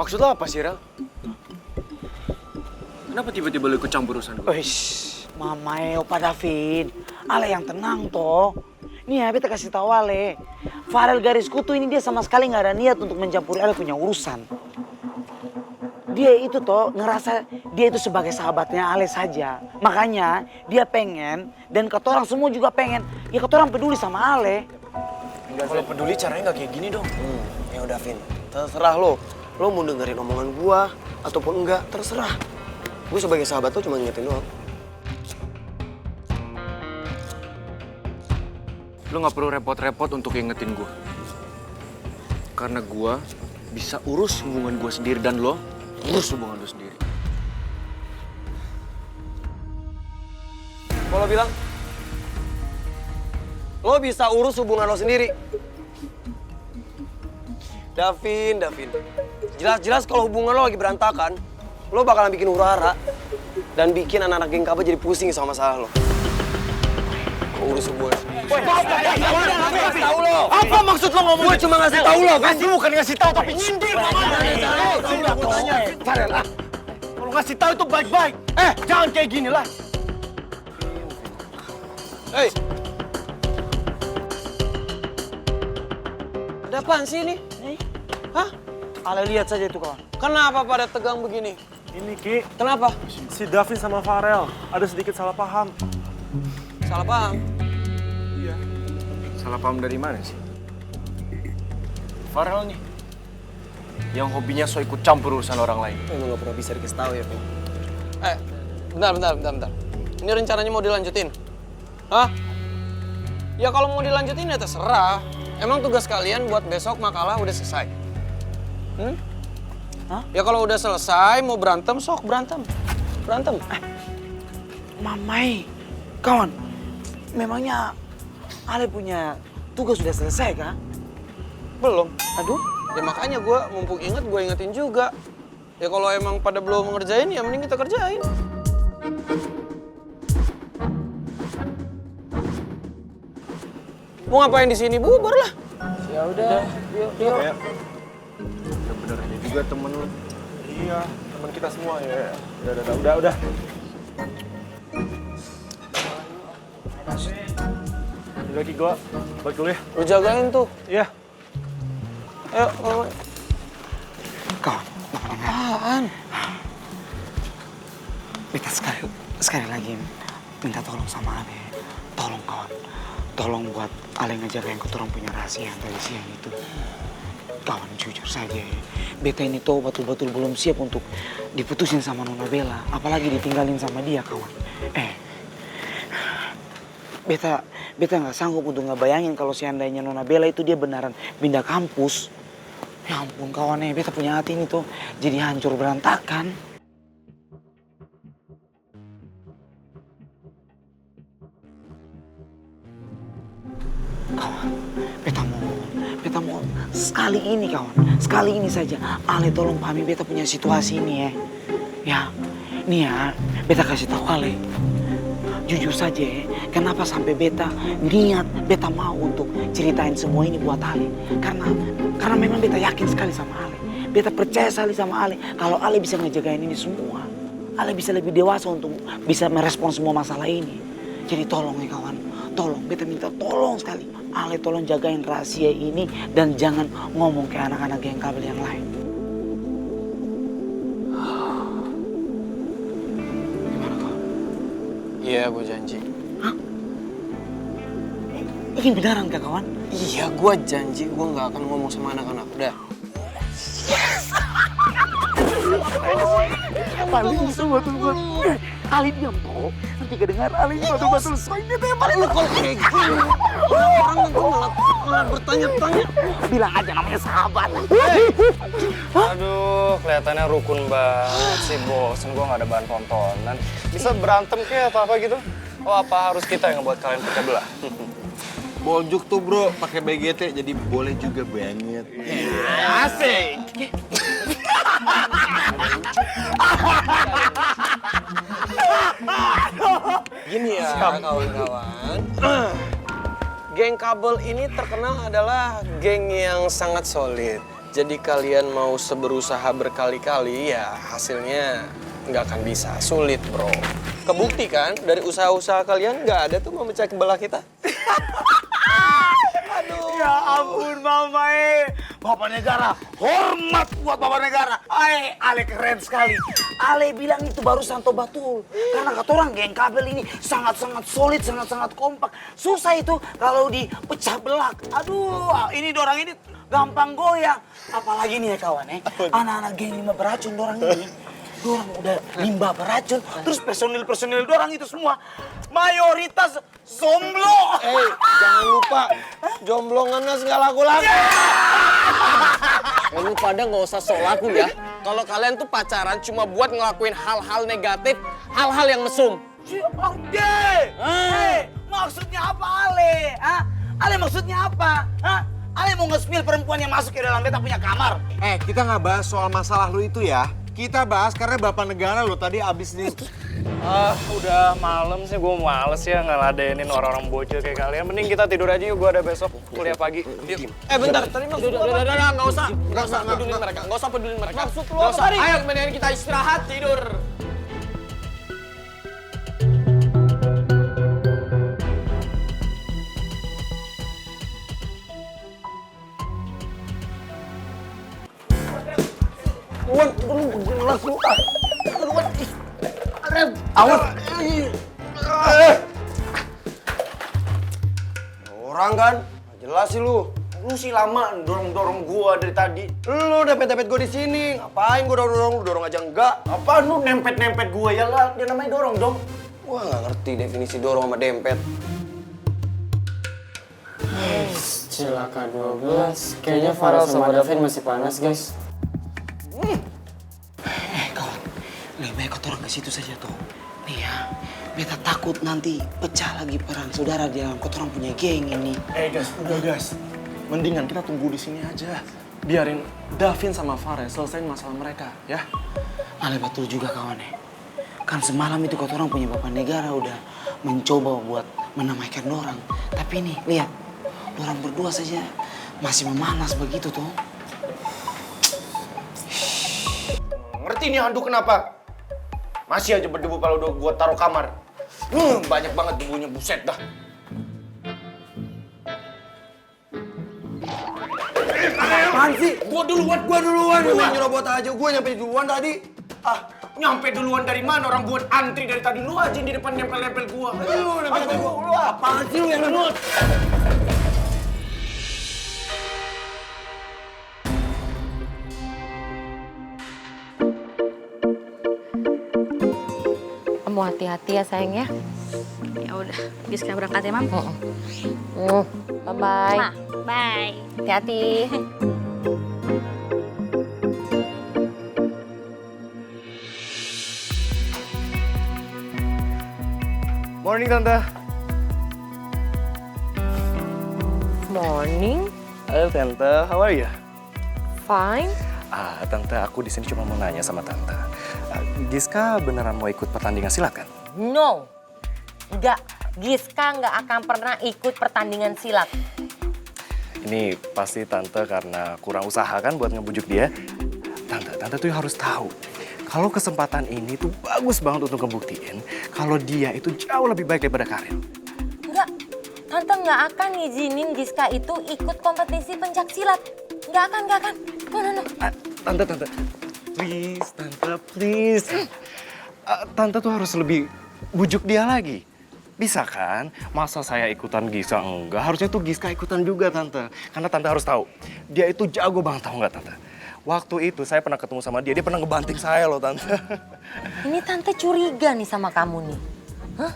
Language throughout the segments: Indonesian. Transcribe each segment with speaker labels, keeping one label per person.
Speaker 1: Maksud lo apa sih, Rel? Kenapa tiba-tiba lo ikut campur urusan gue?
Speaker 2: Wish, mamae Opa Davin. Ale yang tenang toh. Nih ya, beta kasih tahu Ale. Farel garis kutu ini dia sama sekali nggak ada niat untuk mencampuri Ale punya urusan. Dia itu toh ngerasa dia itu sebagai sahabatnya Ale saja. Makanya dia pengen dan ketorang semua juga pengen. Ya ketorang peduli sama Ale.
Speaker 1: Kalau peduli caranya nggak kayak gini dong.
Speaker 3: Ya udah Vin, terserah lo. Lo mau dengerin omongan gua ataupun enggak, terserah. Gue sebagai sahabat lo cuma ngingetin doang.
Speaker 1: Lo nggak perlu repot-repot untuk ingetin gue. Karena gue bisa urus hubungan gue sendiri dan lo urus hubungan lo sendiri.
Speaker 3: Kalau bilang, lo bisa urus hubungan lo sendiri. Davin. Jelas-jelas kalau hubungan lo lagi berantakan, lo bakalan bikin huru-hara dan bikin anak-anak geng kabel jadi pusing sama masalah lo. Lo urus hubungan. Tahu lo.
Speaker 1: Apa maksud lo ngomong?
Speaker 3: Gue cuma ngasih tahu lo, kan?
Speaker 1: Bukan ngasih tahu tapi nyindir. Farel, kalau ngasih tahu itu baik-baik. Jangan kayak gini lah.
Speaker 3: Hei. Ada apaan sih ini? Hah?
Speaker 2: Ale lihat saja itu kawan.
Speaker 3: Kenapa pada tegang begini?
Speaker 4: Ini Ki,
Speaker 3: Kenapa?
Speaker 4: si Davin sama Farel ada sedikit salah paham.
Speaker 3: Salah paham?
Speaker 1: Salah paham dari mana sih? Farel nih. Yang hobinya so ikut campur urusan orang lain.
Speaker 3: Emang gak pernah bisa dikasih tahu ya, Vin? Bentar. Ini rencananya mau dilanjutin? Hah? Ya kalau mau dilanjutin ya terserah. Emang tugas kalian buat besok makalah udah selesai?
Speaker 2: Hah?
Speaker 3: Ya kalau udah selesai mau berantem, sok berantem. Berantem.
Speaker 2: Mamai, kawan. Memangnya Ale punya tugas sudah selesai kah?
Speaker 3: Belum.
Speaker 2: Aduh.
Speaker 3: Ya makanya gue mumpung inget gue ingetin juga. Ya kalau emang pada belum ngerjain ya mending kita kerjain. Mau ngapain di sini? Bubar lah. Ya udah. Yuk.
Speaker 1: Bener ini juga temen lo.
Speaker 4: Iya, teman kita semua ya. Udah. Udah Ki, gua balik dulu ya.
Speaker 3: Lu jagain tuh.
Speaker 4: Iya.
Speaker 3: Ayo,
Speaker 2: Kawan,
Speaker 3: apaan?
Speaker 2: beta sekali lagi minta tolong sama Ale. Tolong kawan. Tolong buat Ale ngejagain keturang punya rahasia yang tadi siang itu. Kawan, jujur saja ya. Beta ini tuh betul-betul belum siap untuk diputusin sama Nona Bella. Apalagi ditinggalin sama dia, kawan. Beta nggak sanggup untuk ngebayangin kalau seandainya Nona Bella itu dia beneran pindah kampus. Ya ampun kawan, beta punya hati ini tuh jadi hancur berantakan. Kawan, beta mohon sekali ini kawan, sekali ini saja Ale tolong pahami beta punya situasi ini ya. Ya, nih ya, beta kasih tahu Ale. Jujur saja ya, kenapa sampai beta mau untuk ceritain semua ini buat Ale. Karena memang beta yakin sekali sama Ale. Beta percaya sekali sama Ale kalau Ale bisa ngejagain ini semua. Ale bisa lebih dewasa untuk bisa merespon semua masalah ini. Jadi tolong ya kawan, tolong, beta minta tolong sekali. Ale tolong jagain rahasia ini dan jangan ngomong ke anak-anak geng kabel yang lain. Gimana kawan?
Speaker 3: Iya, gue janji.
Speaker 2: Hah? Ini beneran kah kawan?
Speaker 3: Iya, gue janji gue nggak akan ngomong sama anak-anak. Udah.
Speaker 2: Paling bisa betul-betul. Ali diam toh. Nanti kedengar Ali betul-betul soal beta yang paling
Speaker 3: Kalau kayak gini, orang nanti malah bertanya-tanya.
Speaker 2: bilang aja namanya sahabat.
Speaker 5: Aduh, kelihatannya rukun banget sih, bosen gue gak ada bahan tontonan. Bisa berantem kayak atau apa gitu? Oh, apa harus kita yang ngebuat kalian pecah belah?
Speaker 6: Boljuk tuh bro, pakai BGT jadi boleh juga banget.
Speaker 1: Asik.
Speaker 3: Gini ya kawan-kawan. Geng kabel ini terkenal adalah geng yang sangat solid. Jadi kalian mau seberusaha berkali-kali ya hasilnya nggak akan bisa. Sulit bro. Kebukti kan dari usaha-usaha kalian nggak ada tuh memecah belah kita.
Speaker 2: Ya ampun Mama Bapak negara, hormat buat Bapak negara. Ale keren sekali. Ale bilang itu barusan toh betul. Karena kata orang geng kabel ini sangat-sangat solid, sangat-sangat kompak. Susah itu kalau dipecah belah. Aduh, ini dorang ini gampang goyang. Apalagi nih ya kawan anak-anak geng 5 beracun dorang ini. Dorang udah limbah beracun, terus personil-personil dorang itu semua mayoritas jomblo.
Speaker 3: Jangan lupa jomblongan mas nggak laku-laku. Lu pada nggak usah sok laku ya. Kalau kalian tuh pacaran cuma buat ngelakuin hal-hal negatif, hal-hal yang mesum.
Speaker 2: Maksudnya apa Ale? Ale maksudnya apa? Ale mau nge-spill perempuan yang masuk ke dalam beta punya kamar?
Speaker 6: Kita nggak bahas soal masalah lu itu ya. Kita bahas karena Bapak Negara lo tadi abis nih.
Speaker 5: Udah malam sih, gue males ya ngeladenin orang-orang bocil kayak kalian. Mending kita tidur aja yuk, gue ada besok kuliah pagi. Yuk.
Speaker 3: Bentar, tadi maksud lu udah, nggak usah pedulin mereka, nggak usah pedulin mereka. Maksud lu apa tadi? Ayo, mendingan kita istirahat, tidur. Orang kan, jelas sih lu. Lu sih lama dorong gua dari tadi. Lu dempet-dempet gua di sini. Ngapain gua dorong aja enggak?
Speaker 2: Apaan lu nempet-nempet gua ya lah? Dia namanya dorong dong.
Speaker 3: Gua nggak ngerti definisi dorong sama dempet.
Speaker 7: Cilaka 12. Kayaknya Farel sama Davin masih panas, guys.
Speaker 2: Kawan, lebih baik kau orang ke situ saja tuh. Nih ya, beta takut nanti pecah lagi perang saudara di dalam kau orang punya geng ini.
Speaker 4: Gas, udah gas. Mendingan kita tunggu di sini aja. Biarin Davin sama Farel selesaiin masalah mereka, ya.
Speaker 2: Ale betul juga kawan Kan semalam itu kau orang punya Bapak Negara udah mencoba buat menamaikan dorang. Tapi nih, lihat. Dorang berdua saja masih memanas begitu tuh.
Speaker 3: Ngerti nih handuk kenapa? Masih aja berdebu kalau udah gua taruh kamar. Banyak banget debunya, buset dah. Apaan sih? Gua duluan. Lu main nyerobot aja, gua nyampe duluan tadi. Nyampe duluan dari mana? Orang buat antri dari tadi. Lu aja di depan nempel-nempel gua. Lu nempel gua. Lu apaan sih lu yang ngemut?
Speaker 8: Kamu hati-hati ya sayang ya.
Speaker 9: Ya udah, Giska berangkat ya, Mam.
Speaker 8: Bye-bye.
Speaker 9: Nah, bye.
Speaker 8: Hati-hati.
Speaker 5: Morning, Tante.
Speaker 8: Morning.
Speaker 5: Halo, Tante. How are you?
Speaker 8: Fine.
Speaker 5: Tante, aku di sini cuma mau nanya sama Tante. Giska beneran mau ikut pertandingan silat kan?
Speaker 8: No. Enggak. Giska nggak akan pernah ikut pertandingan silat.
Speaker 5: Ini pasti Tante karena kurang usaha kan buat ngebujuk dia. Tante tuh harus tahu. Kalau kesempatan ini tuh bagus banget untuk ngebuktiin kalau dia itu jauh lebih baik daripada Karin.
Speaker 8: Enggak. Tante nggak akan ngizinin Giska itu ikut kompetisi pencak silat. Nggak akan. No.
Speaker 5: Tante. Please, Tante, please. Tante tuh harus lebih bujuk dia lagi. Bisa kan? Masa saya ikutan Giska enggak? Harusnya tuh Giska ikutan juga, Tante. Karena Tante harus tahu, dia itu jago banget, tahu nggak, Tante? Waktu itu saya pernah ketemu sama dia pernah ngebanting saya loh, Tante.
Speaker 8: Ini Tante curiga nih sama kamu nih. Hah?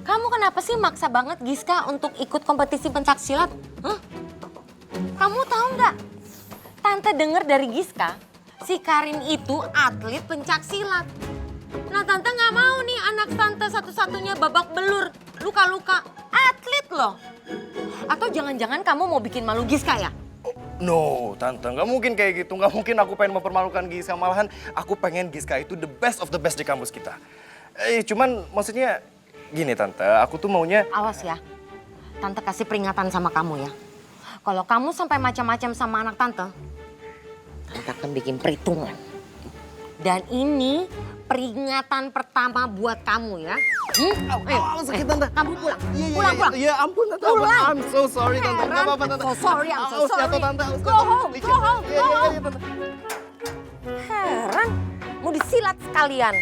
Speaker 8: Kamu kenapa sih maksa banget Giska untuk ikut kompetisi pencak silat? Hah? Kamu tahu nggak? Tante dengar dari Giska, si Karin itu atlet pencak silat. Nah Tante nggak mau nih anak Tante satu-satunya babak belur, luka-luka. Atlet loh. Atau jangan-jangan kamu mau bikin malu Giska ya?
Speaker 5: No, Tante, nggak mungkin kayak gitu. Nggak mungkin aku pengen mempermalukan Giska. Malahan aku pengen Giska itu the best of the best di kampus kita. Cuman maksudnya gini, Tante, aku tuh maunya...
Speaker 8: Awas ya, Tante kasih peringatan sama kamu ya. Kalau kamu sampai macam-macam sama anak Tante, Tante akan bikin perhitungan. Dan ini peringatan pertama buat kamu ya. Ayo,
Speaker 5: sakit Tante.
Speaker 8: kamu pulang.
Speaker 5: Iya,
Speaker 8: Pulang.
Speaker 5: Iya, ampun Tante.
Speaker 8: Pulang.
Speaker 5: I'm so sorry Tante. Enggak apa-apa Tante.
Speaker 8: I'm so sorry.
Speaker 5: Aus jatuh, Tante. Aus
Speaker 8: Go
Speaker 5: jatuh.
Speaker 8: home,
Speaker 5: Licin.
Speaker 8: go home,
Speaker 5: Iya,
Speaker 8: go
Speaker 5: iya,
Speaker 8: home.
Speaker 5: iya, Tante.
Speaker 8: Heran, mau disilat sekalian.